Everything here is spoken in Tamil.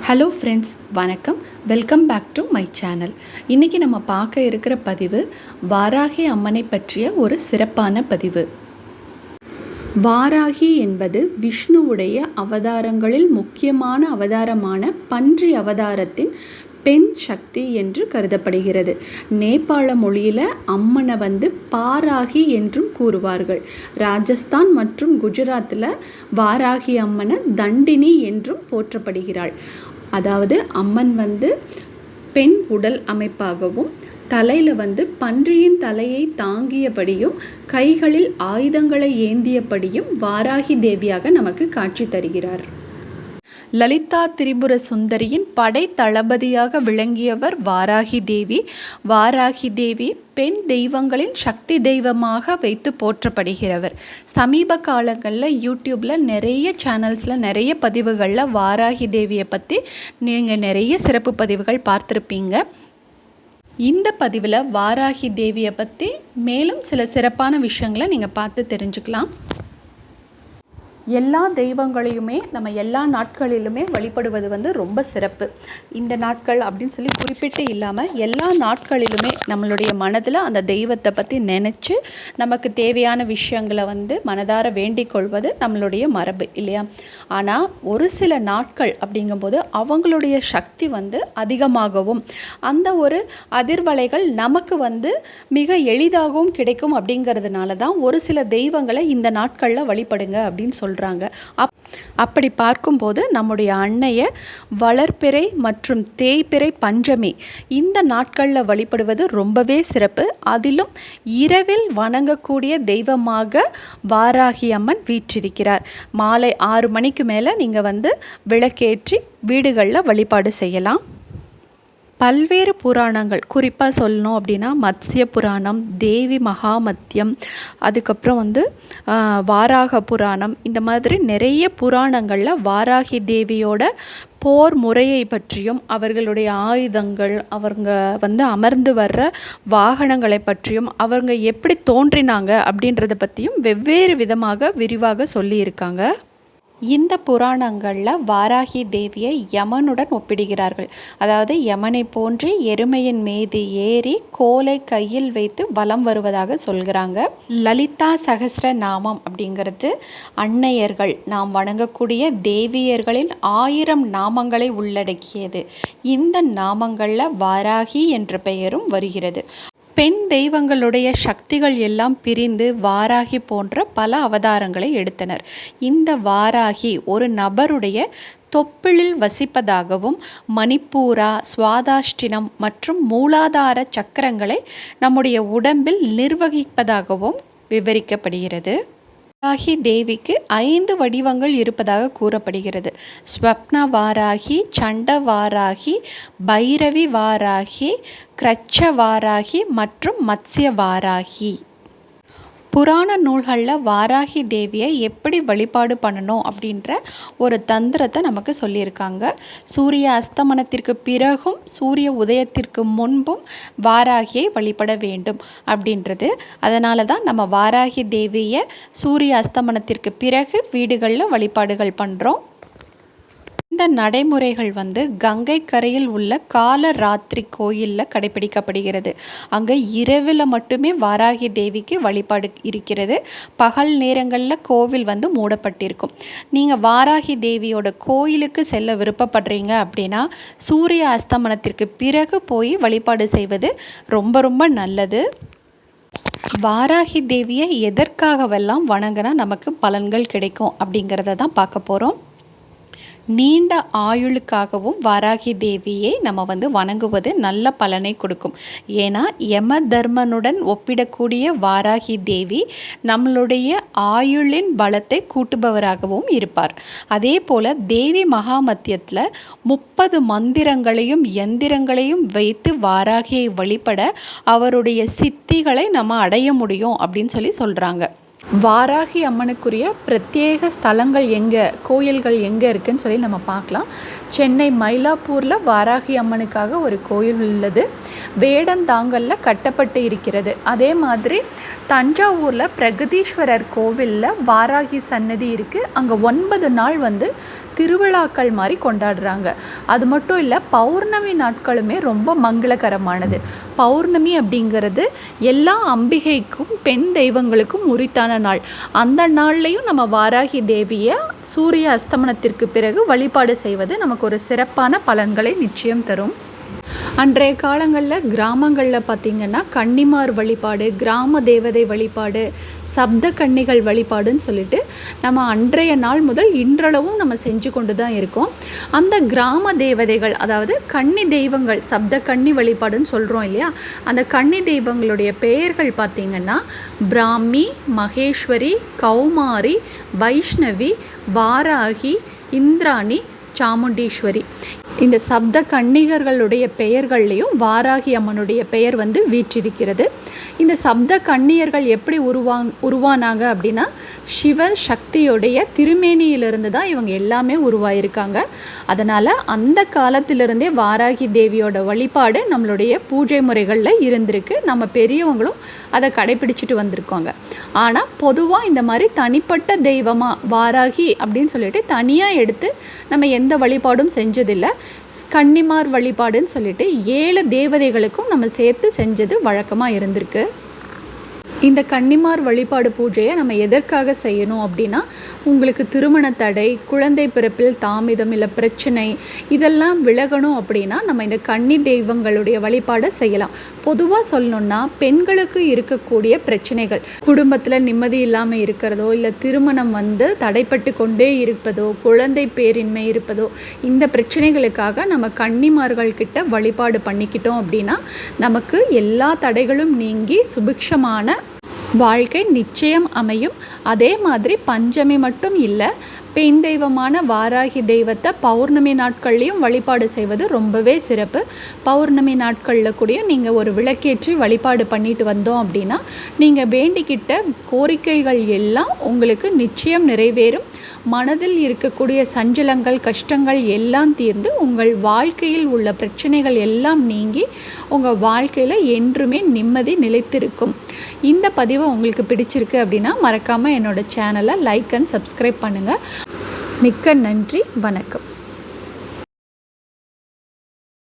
ஹலோ ஃப்ரெண்ட்ஸ், வணக்கம். Welcome back to my channel. இன்றைக்கி நம்ம பார்க்க இருக்கிற பதிவு வாராகி அம்மனை பற்றிய ஒரு சிறப்பான பதிவு. வாராகி என்பது விஷ்ணுவுடைய அவதாரங்களில் முக்கியமான அவதாரமான பன்றி அவதாரத்தின் பெண் சக்தி என்று கருதப்படுகிறது. நேபாள மொழியில் அம்மனை பாராகி என்றும் கூறுவார்கள். ராஜஸ்தான் மற்றும் குஜராத்தில் வாராகி அம்மனை தண்டினி என்றும் போற்றப்படுகிறாள். அதாவது அம்மன் பெண் உடல் அமைப்பாகவும் தலையில் பன்றியின் தலையை தாங்கியபடியும் கைகளில் ஆயுதங்களை ஏந்தியபடியும் வாராகி தேவியாக நமக்கு காட்சி தருகிறார். லலிதா திரிபுர சுந்தரியின் படை தளபதியாக விளங்கியவர் வாராகி தேவி. வாராகி தேவி பெண் தெய்வங்களின் சக்தி தெய்வமாக வைத்து போற்றப்படுகிறவர். சமீப காலங்களில் யூடியூப்பில் நிறைய சேனல்ஸில் நிறைய பதிவுகளில் வாராகி தேவியை பற்றி நீங்கள் நிறைய சிறப்பு பதிவுகள் பார்த்துருப்பீங்க. இந்த பதிவில் வாராகி தேவியை பற்றி மேலும் சில சிறப்பான விஷயங்களை நீங்கள் பார்த்து தெரிஞ்சுக்கலாம். எல்லா தெய்வங்களையுமே நம்ம எல்லா நாட்களிலுமே வழிபடுவது ரொம்ப சிறப்பு. இந்த நாட்கள் அப்படின்னு சொல்லி குறிப்பிட்டு இல்லாமல் எல்லா நாட்களிலுமே நம்மளுடைய மனதில் அந்த தெய்வத்தை பற்றி நினச்சி நமக்கு தேவையான விஷயங்களை மனதார வேண்டிக் கொள்வது நம்மளுடைய மரபு இல்லையா? ஆனால் ஒரு சில நாட்கள் அப்படிங்கும்போது அவங்களுடைய சக்தி அதிகமாகவும் அந்த ஒரு அதிர்வலைகள் நமக்கு மிக எளிதாகவும் கிடைக்கும். அப்படிங்கிறதுனால தான் ஒரு சில தெய்வங்களை இந்த நாட்களில் வழிபடுங்க அப்படின்னு சொல்கிறாங்க. அப்படி பார்க்கும்போது நம்முடைய அன்னைய வளர்பிறை மற்றும் தேய்பிறை பஞ்சமி இந்த நாட்களில் வழிபடுவது ரொம்பவே சிறப்பு. அதிலும் இரவில் வணங்கக்கூடிய தெய்வமாக வாராகி அம்மன் வீற்றிருக்கிறார். மாலை 6 மணிக்கு மேலே நீங்கள் விளக்கேற்றி வீடுகளில் வழிபாடு செய்யலாம். பல்வேறு புராணங்கள் குறிப்பாக சொல்லணும் அப்படின்னா மத்ஸ்ய புராணம், தேவி மகாமத்தியம், அதுக்கப்புறம் வாராக புராணம், இந்த மாதிரி நிறைய புராணங்களில் வாராகி தேவியோட போர் முறையை பற்றியும் அவர்களுடைய ஆயுதங்கள், அவங்க அமர்ந்து வர்ற வாகனங்களை பற்றியும் அவங்க எப்படி தோன்றினாங்க அப்படின்றத பற்றியும் வெவ்வேறு விதமாக விரிவாக சொல்லியிருக்காங்க. இந்த புராணங்களில் வாராகி தேவியை யமனுடன் ஒப்பிடுகிறார்கள். அதாவது யமனை போன்று எருமையின் மீது ஏறி கோலை கையில் வைத்து வலம் வருவதாக சொல்கிறாங்க. லலிதா சகஸ்ர நாமம் அப்படிங்கிறது அன்னையர்கள் நாம் வணங்கக்கூடிய தேவியர்களின் 1000 நாமங்களை உள்ளடக்கியது. இந்த நாமங்களில் வாராகி என்ற பெயரும் வருகிறது. பெண் தெய்வங்களுடைய சக்திகள் எல்லாம் பிரிந்து வாராகி போன்ற பல அவதாரங்களை எடுத்தனர். இந்த வாராகி ஒரு நபருடைய தொப்பிலில் வசிப்பதாகவும் மணிப்பூரா, சுவாதாஷ்டினம் மற்றும் மூலாதார சக்கரங்களை நம்முடைய உடம்பில் நிர்வகிப்பதாகவும் விவரிக்கப்படுகிறது. வாராகி தேவிக்கு 5 வடிவங்கள் இருப்பதாக கூறப்படுகிறது. ஸ்வப்ன வாராகி, சண்ட வாராகி, பைரவி வாராகி, கிரச்ச வாராகி மற்றும் மத்ஸ்ய வாராகி. புராண நூல்களில் வாராகி தேவியை எப்படி வழிபாடு பண்ணணும் அப்படின்ற ஒரு தந்திரத்தை நமக்கு சொல்லியிருக்காங்க. சூரிய அஸ்தமனத்திற்கு பிறகும் சூரிய உதயத்திற்கு முன்பும் வாராகியை வழிபட வேண்டும் அப்படின்றது. அதனால தான் நம்ம வாராகி தேவியை சூரிய அஸ்தமனத்திற்கு பிறகு வீடுகளில் வழிபாடுகள் பண்ணுறோம். இந்த நடைமுறைகள் கங்கை கரையில் உள்ள காலராத்திரி கோயிலில் கடைபிடிக்கப்படுகிறது. அங்கே இரவில் மட்டுமே வாராகி தேவிக்கு வழிபாடு இருக்கிறது. பகல் நேரங்களில் கோவில் மூடப்பட்டிருக்கும். நீங்கள் வாராகி தேவியோட கோயிலுக்கு செல்ல விருப்பப்படுறீங்க அப்படின்னா சூரிய அஸ்தமனத்திற்கு பிறகு போய் வழிபாடு செய்வது ரொம்ப ரொம்ப நல்லது. வாராகி தேவியை எதற்காகவெல்லாம் வணங்கினா நமக்கு பலன்கள் கிடைக்கும் அப்படிங்கிறத தான் பார்க்க போகிறோம். நீண்ட ஆயுளுக்காகவும் வாராகி தேவியை நம்ம வணங்குவது நல்ல பலனை கொடுக்கும். ஏன்னா யம தர்மனுடன் ஒப்பிடக்கூடிய வாராகி தேவி நம்மளுடைய ஆயுளின் பலத்தை கூட்டுபவராகவும் இருப்பார். அதே போல் தேவி மகாமத்தியத்தில் 30 மந்திரங்களையும் எந்திரங்களையும் வைத்து வாராகியை வழிபட அவருடைய சித்திகளை நம்ம அடைய முடியும் அப்படின்னு சொல்கிறாங்க. வாராகி அம்மனுக்குரிய பிரத்யேக ஸ்தலங்கள் கோயில்கள் எங்கே இருக்குதுன்னு சொல்லி நம்ம பார்க்கலாம். சென்னை மயிலாப்பூரில் வாராகி அம்மனுக்காக ஒரு கோயில் உள்ளது. வேடந்தாங்கல்ல கட்டப்பட்டு இருக்கிறது. அதே மாதிரி தஞ்சாவூரில் பிரகதீஸ்வரர் கோவிலில் வாராகி சன்னதி இருக்குது. அங்கே 9 நாள் வந்து திருவிழாக்கள் மாதிரி கொண்டாடுறாங்க. அது மட்டும் இல்லை, பௌர்ணமி நாட்களுமே ரொம்ப மங்களகரமானது. பௌர்ணமி அப்படிங்கிறது எல்லா அம்பிகைக்கும் பெண் தெய்வங்களுக்கும் உரித்தான நாள். அந்த நாள்லையும் நம்ம வாராகி தேவியை சூரிய அஸ்தமனத்திற்கு பிறகு வழிபாடு செய்வது நமக்கு ஒரு சிறப்பான பலன்களை நிச்சயம் தரும். அன்றைய காலங்களில் கிராமங்களில் பார்த்திங்கன்னா கன்னிமார் வழிபாடு, கிராம தேவதை வழிபாடு, சப்த கன்னிகள் வழிபாடுன்னு சொல்லிட்டு நம்ம அன்றைய நாள் முதல் இன்றளவும் நம்ம செஞ்சு கொண்டு தான் இருக்கோம். அந்த கிராம தேவதைகள், அதாவது கன்னி தெய்வங்கள், சப்த கன்னி வழிபாடுன்னு சொல்கிறோம் இல்லையா, அந்த கன்னி தெய்வங்களுடைய பெயர்கள் பார்த்திங்கன்னா பிராமி, மகேஸ்வரி, கௌமாரி, வைஷ்ணவி, வாராகி, இந்திராணி, சாமுண்டீஸ்வரி. இந்த சப்த கன்னிகர்களுடைய பெயர்கள்லையும் வாராகி அம்மனுடைய பெயர் வந்து வீற்றிருக்கிறது. இந்த சப்த கன்னியர்கள் எப்படி உருவானாங்க அப்படின்னா, சிவன் சக்தியுடைய திருமேனியிலிருந்து தான் இவங்க எல்லாமே உருவாயிருக்காங்க. அதனால் அந்த காலத்திலிருந்தே வாராகி தேவியோட வழிபாடு நம்மளுடைய பூஜை முறைகளில் இருந்திருக்கு. நம்ம பெரியவங்களும் அதை கடைபிடிச்சிட்டு வந்திருக்காங்க. ஆனால் பொதுவாக இந்த மாதிரி தனிப்பட்ட தெய்வமாக வாராகி அப்படின்னு சொல்லிட்டு தனியாக எடுத்து நம்ம எந்த வழிபாடும் செஞ்சதில்லை. கன்னிமார் வழிபாடுன்னு சொல்லிட்டு 7 தேவதைகளுக்கும் நம்ம சேர்த்து செஞ்சது வழக்கமாக இருந்திருக்கு. இந்த கன்னிமார் வழிபாடு பூஜையை நம்ம எதற்காக செய்யணும் அப்படின்னா, உங்களுக்கு திருமண தடை, குழந்தை பிறப்பில் தாமதம், இல்லை பிரச்சனை, இதெல்லாம் விலகணும் அப்படின்னா நம்ம இந்த கன்னி தெய்வங்களுடைய வழிபாடை செய்யலாம். பொதுவாக சொல்லணுன்னா, பெண்களுக்கு இருக்கக்கூடிய பிரச்சனைகள், குடும்பத்தில் நிம்மதி இல்லாமல் இருக்கிறதோ, இல்லை திருமணம் வந்து தடைப்பட்டு கொண்டே இருப்பதோ, குழந்தை பேரின்மை இருப்பதோ, இந்த பிரச்சனைகளுக்காக நம்ம கன்னிமார்கள் கிட்ட வழிபாடு பண்ணிக்கிட்டோம் அப்படின்னா நமக்கு எல்லா தடைகளும் நீங்கி சுபிக்ஷமான வாழ்க்கை நிச்சயம் அமையும். அதே மாதிரி பஞ்சமி மட்டும் இல்லை, பெண் தெய்வமான வாராகி தெய்வத்தை பௌர்ணமி நாட்கள்லையும் வழிபாடு செய்வது ரொம்பவே சிறப்பு. பௌர்ணமி நாட்களில் கூட நீங்கள் ஒரு விளக்கேற்றி வழிபாடு பண்ணிட்டு வந்தோம் அப்படின்னா நீங்கள் வேண்டிக்கிட்ட கோரிக்கைகள் எல்லாம் உங்களுக்கு நிச்சயம் நிறைவேறும். மனதில் இருக்கக்கூடிய சஞ்சலங்கள், கஷ்டங்கள் எல்லாம் தீர்ந்து உங்கள் வாழ்க்கையில் உள்ள பிரச்சனைகள் எல்லாம் நீங்கி உங்கள் வாழ்க்கையில் என்றுமே நிம்மதி நிலைத்திருக்கும். இந்த பதிவு உங்களுக்கு பிடிச்சிருக்கு அப்படின்னா மறக்காமல் என்னோடய சேனலை லைக் அண்ட் சப்ஸ்கிரைப் பண்ணுங்கள். மிக்க நன்றி. வணக்கம்.